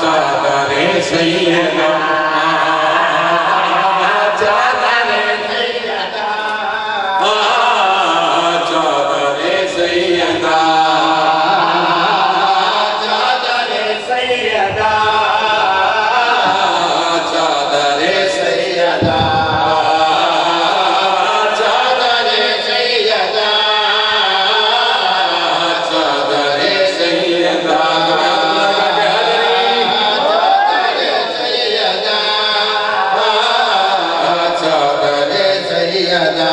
चादरे सैयदा चादरे सैयदा चादरे सैयदा चादरे सैयदा चादरे सैयदा चादरे सैयदा चादरे सैयदा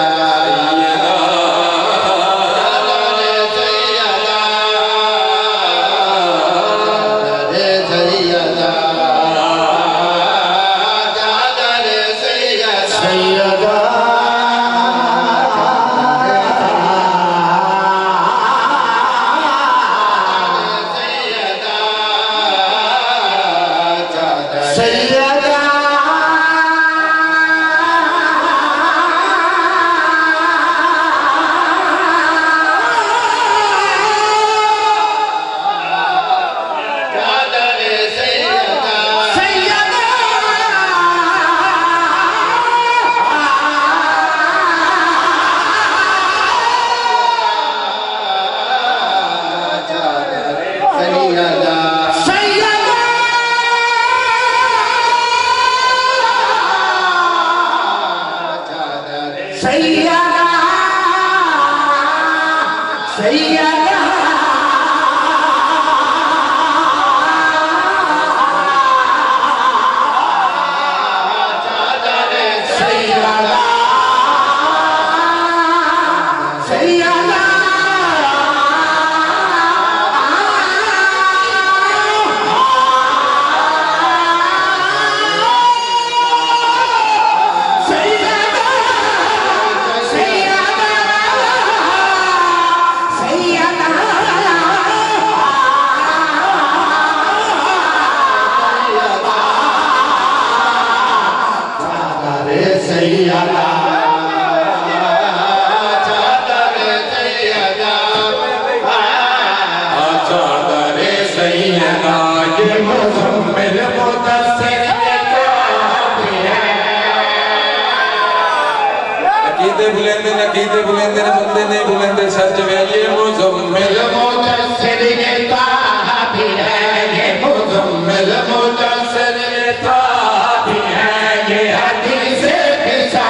नकीदे बुलंद बंदे नहीं बुलंद सच में ये मुज़म्मिल मुदस्सिर ये ताबी है ये मुज़म्मिल मुदस्सिर ये ताबी है ये हदीस फिसा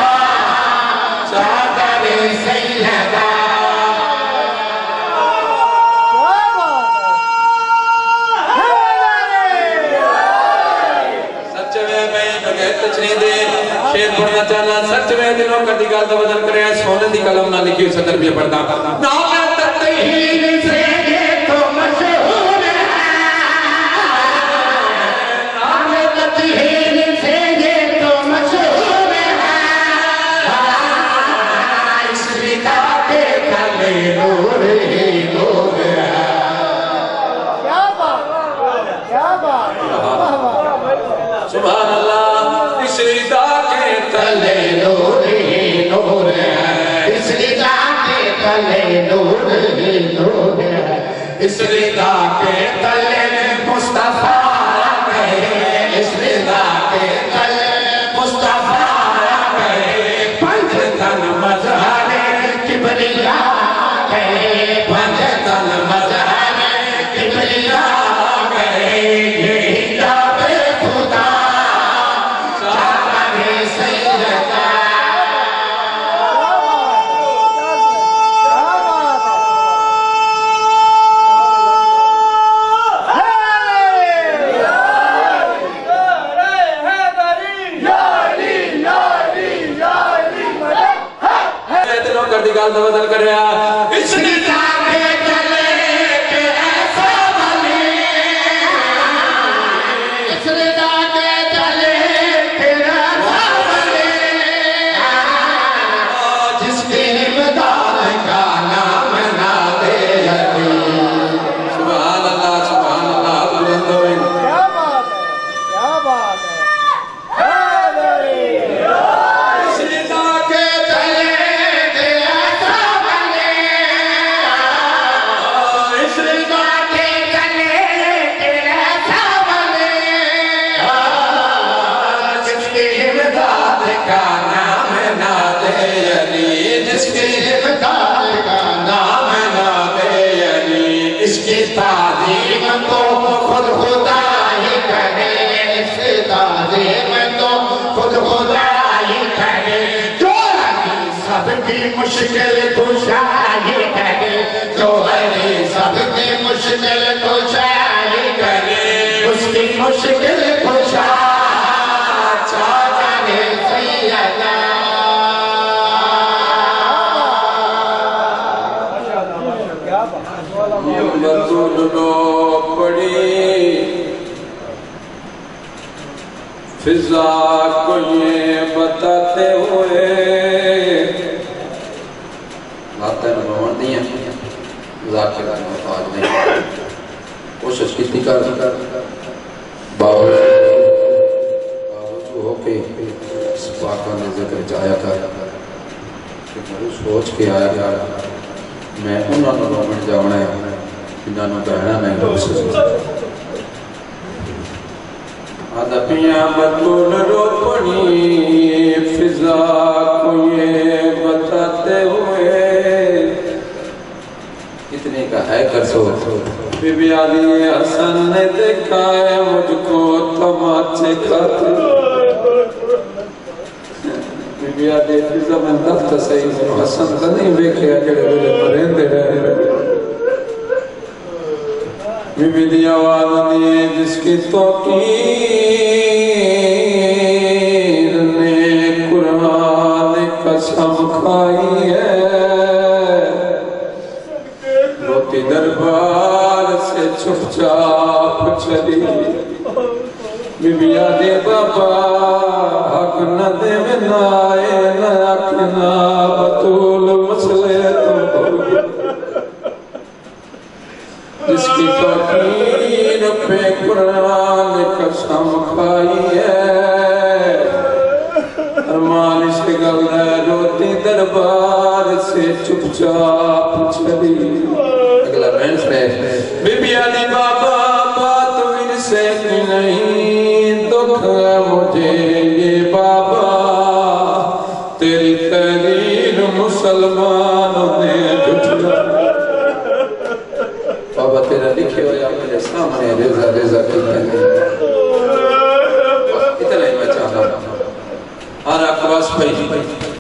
चादर सैयदा सच में मैं बगैर तशरीह दे शेर पढ़ना चाहना सच में दिलों का दिगाल तो बदल करे सोने दी कलम ना लिखी सदर भी पढ़ता नाम तत्हीन से ये तो मशहूर है नाम तत्हीन से ये तो मशहूर है इस विदा के तले नूर ही नूर है क्या बात सुभान अल्लाह इस विदा के तले नूर ही नूर है इस रिदा के तले नूर ही नूर है इस रिदा के तले मुस्तफा गए इस रिदा के तले मुस्तफा गए पंचतन मजहर किबरिया गए पंचतन मजहर किबरिया गए ये हिजाब खुदा चादर सैयदा ताज़ीम तो खुद खुदा ही करे, इस ताज़ीम तो खुद खुदा ही करे, जो सबकी मुश्किल कुशा ही करे, जो सबकी मुश्किल कुशा ही करे, उसकी मुश्किल कुशा चाहे सैयदा। ये बतूल लो पड़ी फिजा को ये बताते हुए बातें नमन दिया जाकिर आज नहीं कोशिश की कर बावजूद होके इस पाका ने जिक्र जाया कर सोच के आया यार मैं उन्होंने रोमन जाना है इन्होंने कहना मैं आदपिया बतूल रोपनी फिजा को ये बताते हुए कितने का है कर सो बीबी आली हसन ने देखा है मुझको तमाचे खाते बीबी आली फिजा में दफ्त सही हसन तो नहीं देखे अगले वेले मरेंदे रहे बीबी दी आवाज नहीं जिसकी तौकीर ने कुरान कसम खाई है, रोती दरबार से चुपचाप चली बीबिया दे बाबा हक न दे नाए न आखना बतूल मसले तो जिसकी तौकीर पे कुरान कसम खाई है, अरमान से गल रोती दरबार से चुपचाप चली। अगला बैंस है बीबी आली बाबा बात इनसे की नहीं दुख है मुझे ये बाबा, तेरी तहरीर मुसलमानों ने झुठला। बाबा तेरा लिखे हुआ मेरे सामने रेजा रेजा की